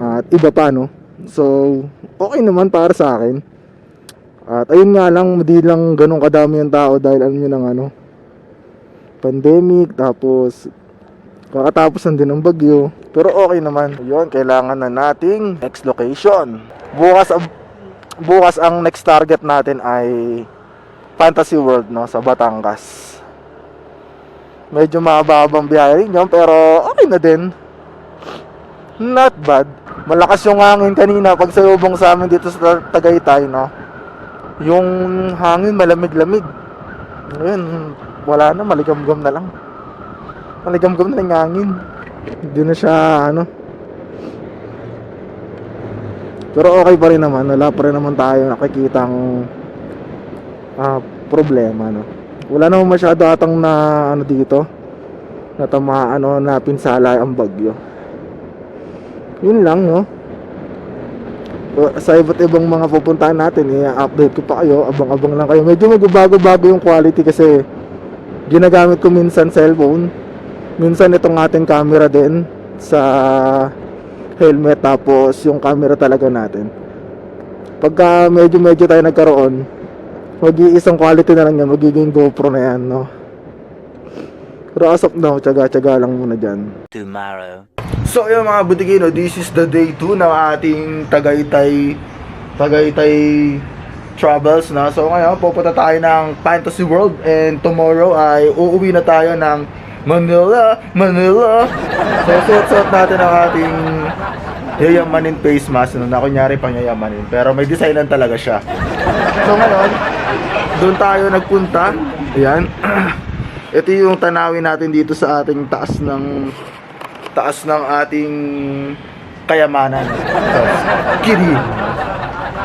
at iba pa, no? So okay naman para sa akin. At ayun nga lang, hindi lang ganun kadami yung tao dahil alam nyo ng ano, pandemic, tapos kakatapusan din ng bagyo. Pero okay naman. Yun, kailangan na nating next location. Bukas ang next target natin ay Fantasy World, no, sa Batangas. Medyo mababang biyahe rin yun, pero okay na din. Not bad. Malakas yung hangin kanina pag salubong sa amin dito sa Tagaytay, no. Yung hangin malamig-lamig. Ngayon, wala na, maligamgam na lang. Maligamgam na yung hangin. Hindi na siya ano. Pero okay pa rin naman. Wala pa rin naman tayo nakikitang problema, no. Wala naman masyado atang na ano dito, natamaan o napinsala ang bagyo. Yun lang, no. Sa iba't ibang mga pupuntahan natin, i-update ko pa kayo. Abang-abang lang kayo. Medyo magbabago-bago yung quality kasi ginagamit ko minsan cellphone, minsan itong ating camera din sa helmet, tapos yung camera talaga natin. Pagka medyo tayo nagkaroon, mag-iisang quality na lang yan, magiging GoPro na yan, no. Pero as of now, tsaga-tsaga lang muna dyan. Tomorrow. So yun mga butikino, this is the day 2 ng ating Tagaytay travels, na. So ngayon pupunta tayo ng Fantasy World, and tomorrow ay uuwi na tayo ng Manila. So suot natin ang ating yayamanin face mask, na kunyari pang yayamanin, pero may designan talaga siya. So ngayon doon tayo nagpunta. Ayan. Ito yung tanawin natin dito sa ating taas ng ating kayamanan. Kiri.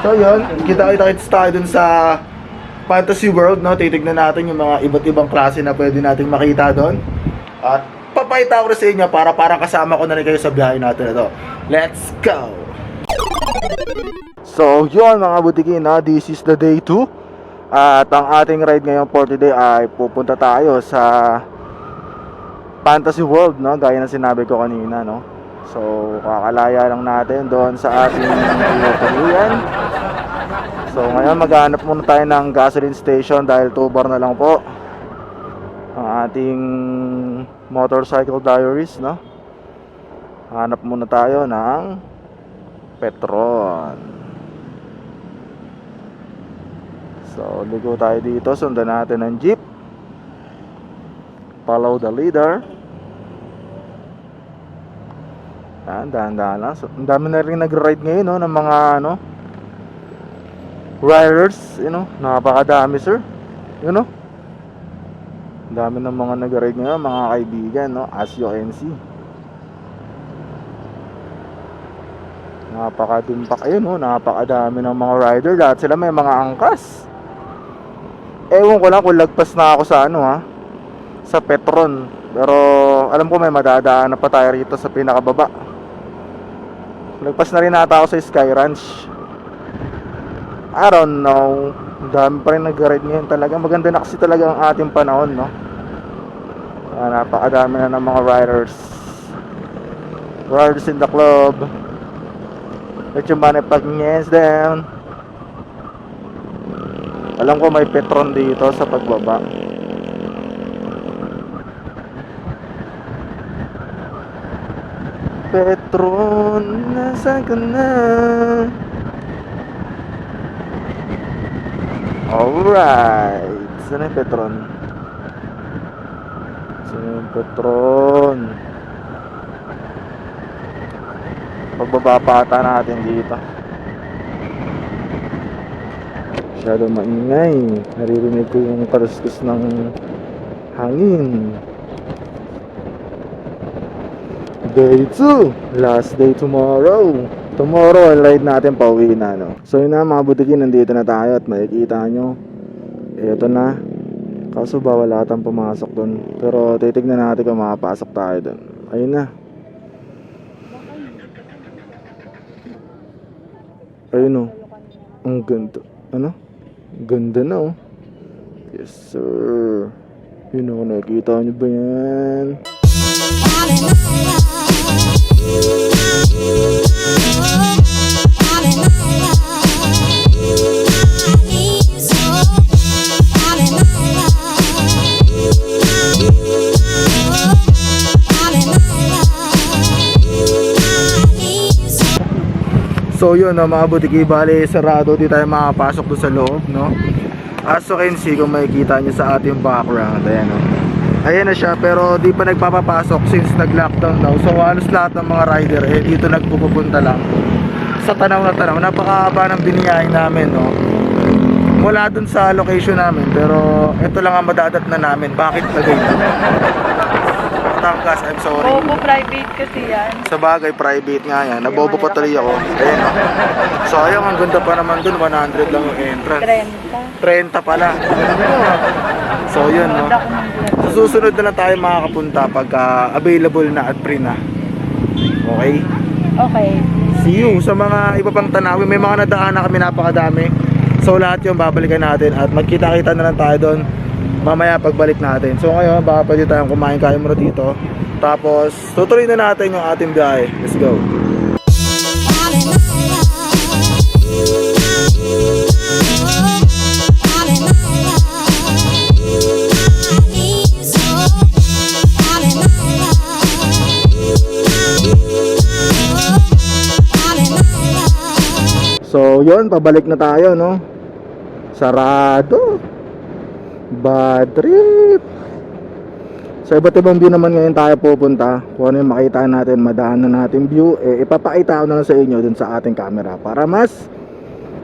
So yun, kita-kits tayo dun sa Fantasy World, no? Titignan natin yung mga iba't ibang klase na pwede nating makita doon. At papakita ko rin sa inyo para kasama ko na rin kayo sa biyahe natin ito. Let's go! So yun mga butikin, no? This is the day 2. At ang ating ride ngayon for today ay pupunta tayo sa Fantasy World, no? Gaya na sinabi ko kanina, no? So kakalaya lang natin doon sa ating pinatuloyan. So ngayon maghanap muna tayo ng gasoline station dahil 2 bar na lang po ang ating motorcycle diaries, no? Hanap muna tayo ng Petron. So ligo tayo dito, sundan natin ang jeep. Follow the leader. Dahan-dahan lang. So, ang dami na rin nag-ride ngayon, no, ng mga ano, riders, you know, napakadami, sir. You know, ang dami ng mga nag-ride ngayon, mga kaibigan, no, as you can see. Napakadimpak, ayun, no, napakadami ng mga rider. Lahat sila may mga angkas. Ewan ko lang kung lagpas na ako sa ano, ha, sa Petron. Pero alam ko may madadaan na pa tayo rito sa pinakababa. Lagpas na rin nata ako sa Sky Ranch. I don't know. Dami pa rin nag-ride ngayon talaga. Maganda na kasi talaga ang ating panahon, no. Napakadami na ng mga riders. Riders in the club. Let your money pag-nyen's down. Alam ko may Petron dito sa pagbaba. Petron, nasaan ka na? Alright. Saan yung Petron? Saan yung Petron? Pagbaba pa ata natin dito. Masyado maingay. Naririnig ko yung kaluskus ng hangin. Day 2, last day tomorrow. Tomorrow ang ride natin pauwi na, no. So yun na mga butikin, nandito na tayo at makikita nyo, eto na. Kaso ba wala tayong pumasok dun, pero titignan natin kung makapasok tayo dun. Ayun na. Ayun, oh. Ang ganda. Ano? Ganda na, oh. Yes sir. Yun, oh, nakikita nyo ba yan? So yun, no, mga butiki, bali sarado, di tayo makapasok doon sa loob, no. As you can see, kung makikita nyo sa ating background, ayan, no. Ayan na siya, pero di pa nagpapapasok since nag-lockdown daw. So halos lahat ng mga rider dito nagpupunta lang sa tanaw na tanaw. Napakahaba ng biniyahin namin, no, mula dun sa location namin. Pero ito lang ang madadat na namin. Bakit Tagaytay? Batangas, I'm sorry. Bobo, private kasi yan. Sa bagay, private nga yan. Nabobo pa tuloy ako. Ayan, no. So ayun, ang ganda pa naman dun. 100 lang yung entrance. 30 pala. So yun, no. Sa susunod na lang tayo makakapunta pagka available na at free na. Okay? Okay. See you sa mga iba pang tanawin. May mga nadaan na kami, napakadami. So lahat yung babalikan natin at magkita-kita na lang tayo doon mamaya pagbalik natin. So ngayon, baka pwede tayong kumain kayo muna dito. Tapos tutuloy na natin yung ating biyahe. Let's go. So yun, pabalik na tayo, no. Sarado. Bad trip. Sa iba't ibang view naman ngayon tayo pupunta. Kung ano yung makita natin, madaan na natin view, ipapakita ko na lang sa inyo dun sa ating camera para mas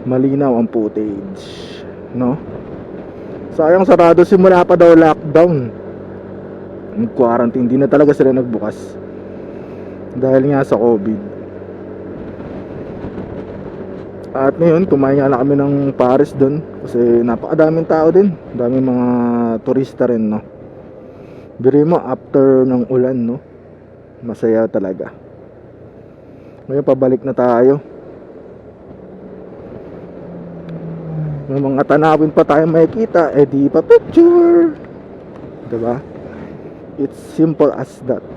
malinaw ang footage, no. Sayang, sarado simula pa daw lockdown. Quarantine, hindi na talaga sila nagbukas dahil nga sa COVID. At ngayon, kumain nga lang kami ng Paris doon kasi napakadaming tao din. Daming mga turista rin, no. Biri mo, after ng ulan, no, masaya talaga. Ngayon, pabalik na tayo. May mga tanawin pa tayo makikita, di pa picture. Diba? It's simple as that.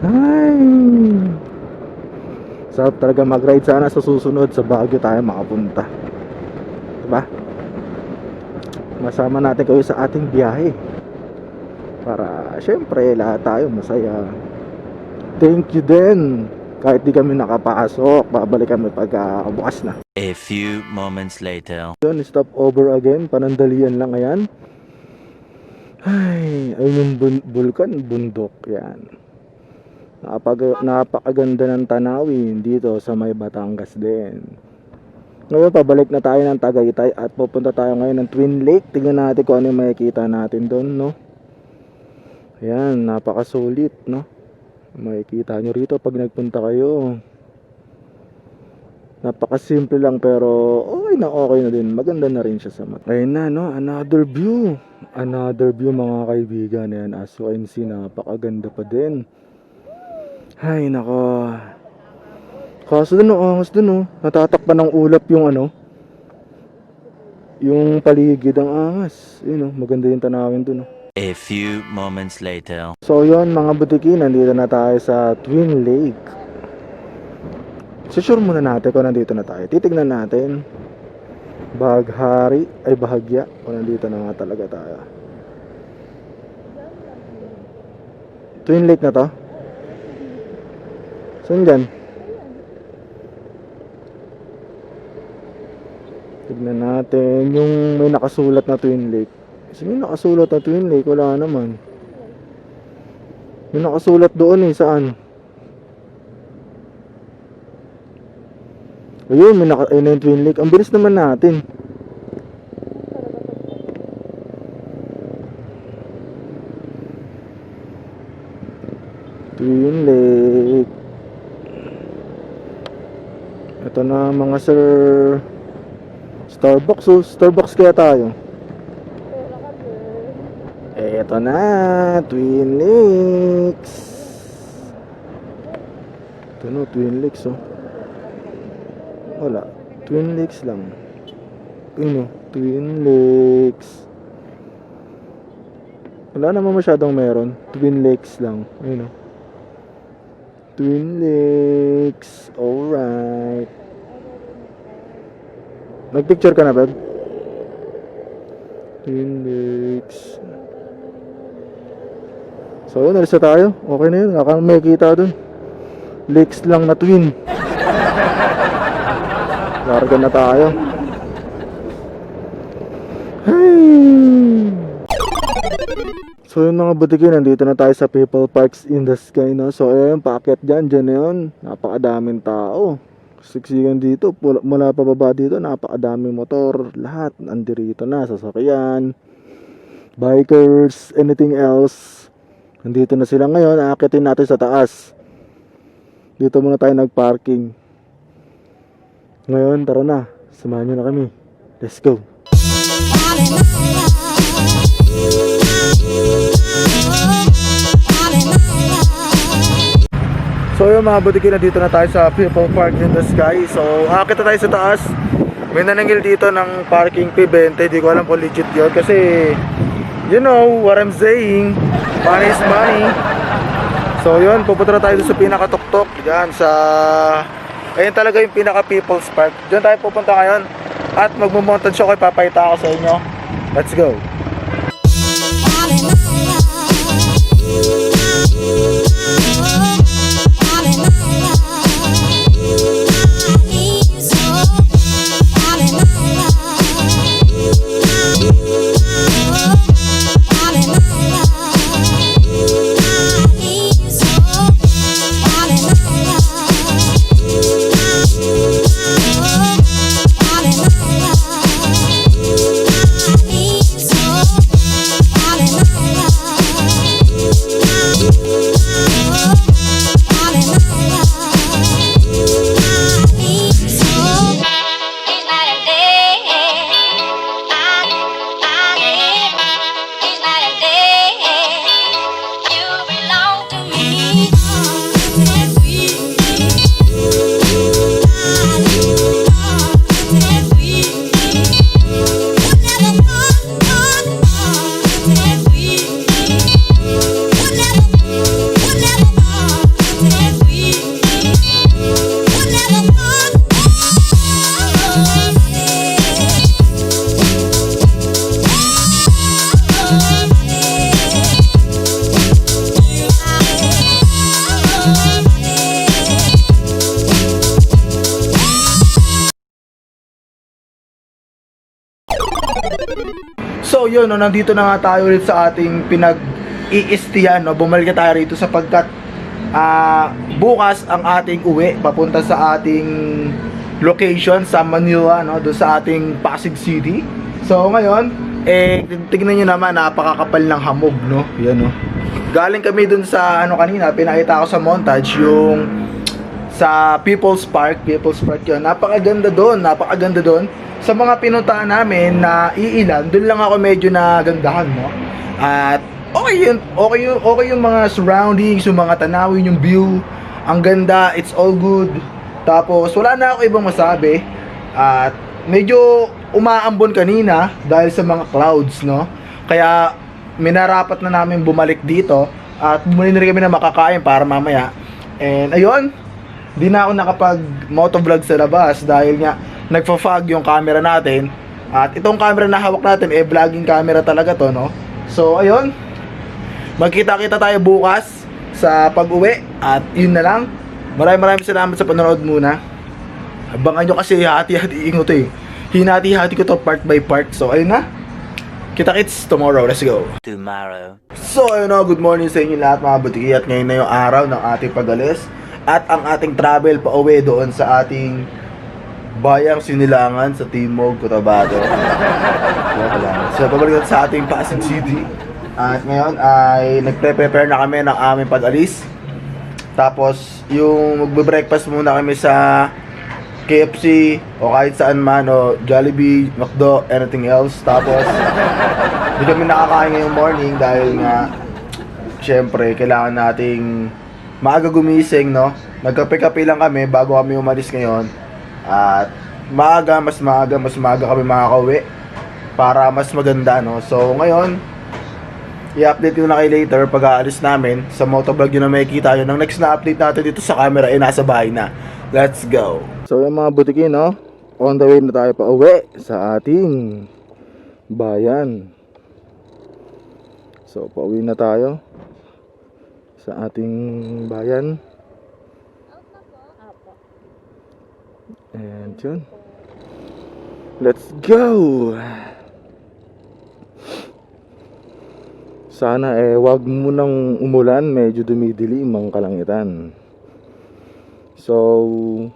Ay, sarap talaga mag-ride. Sana sa susunod sa Baguio tayo makapunta, diba? Masama natin kayo sa ating biyahe para syempre lahat tayo masaya. Thank you din. Kahit di kami nakapasok, babalik kami pagka bukas na. A few moments later. Yun, stop over again. Panandalian lang yan. Ay, ayun yung bulkan, bundok yan. Napakaganda ng tanawin dito sa may Batangas din. Ngayon, pabalik na tayo ng Tagaytay at pupunta tayo ngayon ng Twin Lake. Tingnan natin kung ano yung makikita natin doon, no. Ayan, napakasulit, no. Makikita nyo rito pag nagpunta kayo. Napakasimple lang pero okay na din. Maganda na rin siya sa mata. Ayun na, no, another view. Another view, mga kaibigan. Ayan, as you can see, napakaganda pa din. Ay, nako. Kaso dun, angas dun, oh. Natatakpan ng ulap yung ano, yung paligid, ang angas. Yun, oh, maganda yung tanawin dun, oh. A few moments later. So yun, mga butiki, nandito na tayo sa Twin Lake. Sure muna natin kung nandito na tayo. Titignan natin bahagya kung nandito na nga talaga tayo. Twin Lake na to. Saan dyan? Tignan natin yung may nakasulat na Twin Lake. Kasi may nakasulat na Twin Lake, wala naman. May nakasulat doon, saan? Ayun, may ayun na yung Twin Lake. Ang bilis naman natin. Twin Lake. Ito na mga sir. Starbucks, oh. Starbucks kaya tayo. Ito na, Twin Lakes. Ito no, Twin Lakes, oh. Wala, Twin Lakes lang. Yun, oh, Twin Lakes. Wala naman masyadong meron. Twin Lakes lang. Ayun, oh. Twin Lakes. Alright. Nagpicture ka na, babe? Twin Lakes. So yun, alis na tayo. Okay na yun, wala kang makikita dun. Lakes lang na twin. Larga na tayo. Hey! So yun mga butiki, nandito na tayo sa People Parks in the Sky, no? So ayun, paakyat dyan na yun. Napakadaming tao. Siksikan dito, mula pababa dito, napakadaming motor. Lahat, nandirito na, sasakyan, bikers, anything else. Nandito na sila ngayon, aakyatin natin sa taas. Dito muna tayo nagparking. Ngayon, tara na, samahan nyo na kami. Let's go. So yung mga butiki, nandito na tayo sa People Park in the Sky. So aakit na tayo sa taas. May nanangil dito ng parking fee 20. Di ko alam kung legit yun kasi you know what I'm saying, money is money. So yun, pupunta na tayo sa pinakatuktok. Yan sa, ayun talaga yung pinaka People's Park. Diyan tayo pupunta ngayon. At magmumontage ako, ipapakita ako sa inyo. Let's go. So yun, no, nandito na nga tayo ulit sa ating pinag-iistiyan, no? Bumalik na tayo rito sapagkat bukas ang ating uwi papunta sa ating location sa Manila, no? Doon sa ating Pasig City. So ngayon, tignan nyo naman, napakakapal ng hamog, no? Yan, no? Galing kami dun sa kanina, pinakita ko sa montage yung sa People's Park yun. Napakaganda doon. Sa mga pinuntahan namin na iilan, doon lang ako medyo nagandahan, no? At okay yung mga surroundings, yung mga tanawin, yung view. Ang ganda, it's all good. Tapos wala na ako ibang masabi. At medyo umaambon kanina dahil sa mga clouds, no? Kaya minarapat na namin bumalik dito at bumili na rin kami na makakain para mamaya. And ayun, di na ako nakapag motovlog sa labas dahil nga nagfa-fog yung camera natin. At itong camera na hawak natin, vlogging camera talaga to, no? So ayun, magkita-kita tayo bukas sa pag-uwi. At yun na lang. Maraming salamat sa panonood muna. Abangan nyo kasi hati-hati ingo to eh. Hinati-hati ko to part by part. So ayun na, kita-kits tomorrow. Let's go. Tomorrow. So ayun na, good morning sa inyo lahat mga butiki. At ngayon na yung araw ng ating pag-alis at ang ating travel pa uwi doon sa ating bayang Sinilangan sa Timog, Cotabato. So pabalik natin sa ating Pasig City. At ngayon ay nagpre-prepare na kami ng aming pag-alis. Tapos yung magbe-breakfast muna kami sa KFC o kahit saan man, o Jollibee, McDo, anything else. Tapos hindi kami nakakain ngayong morning dahil nga syempre kailangan nating maaga gumising, no? Nagkape-kape lang kami bago kami umalis ngayon. At mas maaga kami makakauwi para mas maganda, no? So ngayon, i-update ko na kayo later pag aalis namin. Sa motovlog yun na makikita yun. Ang next na update natin dito sa camera ay nasa bahay na. Let's go. So yung mga butiki, no? On the way na tayo pa uwi sa ating bayan. So pauwi na tayo. sa ating bayan. Apo. And yun. Let's go! Sana wag munang umulan, medyo dumidilim ang kalangitan. So,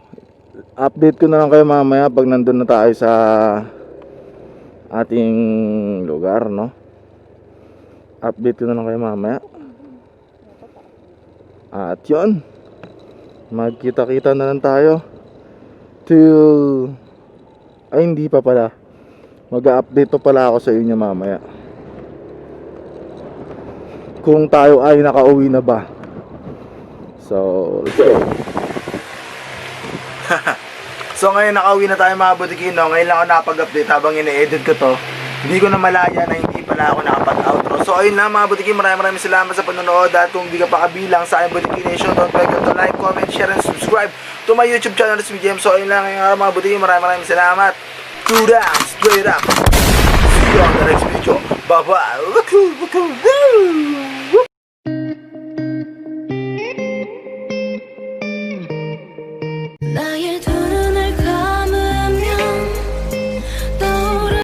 update ko na lang kayo mamaya pag nandun na tayo sa ating lugar, no? Update ko na lang kayo mamaya. At yun, magkita-kita na lang tayo till... Ay, hindi pa pala. Mag-update pa pala ako sa inyo mamaya kung tayo ay nakauwi na ba. So, let's go. So ngayon nakauwi na tayo mga butikin, no? Ngayon lang ako nakapag-update habang ine-edit ko to. Hindi ko na malaya na hindi pala ako nakapag-outro. So ayun na mga butikin, maraming salamat sa panonood. At kung hindi ka pa kabilang sa aking Butikin Nation, don't forget to like, comment, share, and subscribe to my YouTube channel, SMGM. So ayun lang ngayong araw mga butikin, maraming salamat. Two down, straight up. See you on the next video. Bye bye.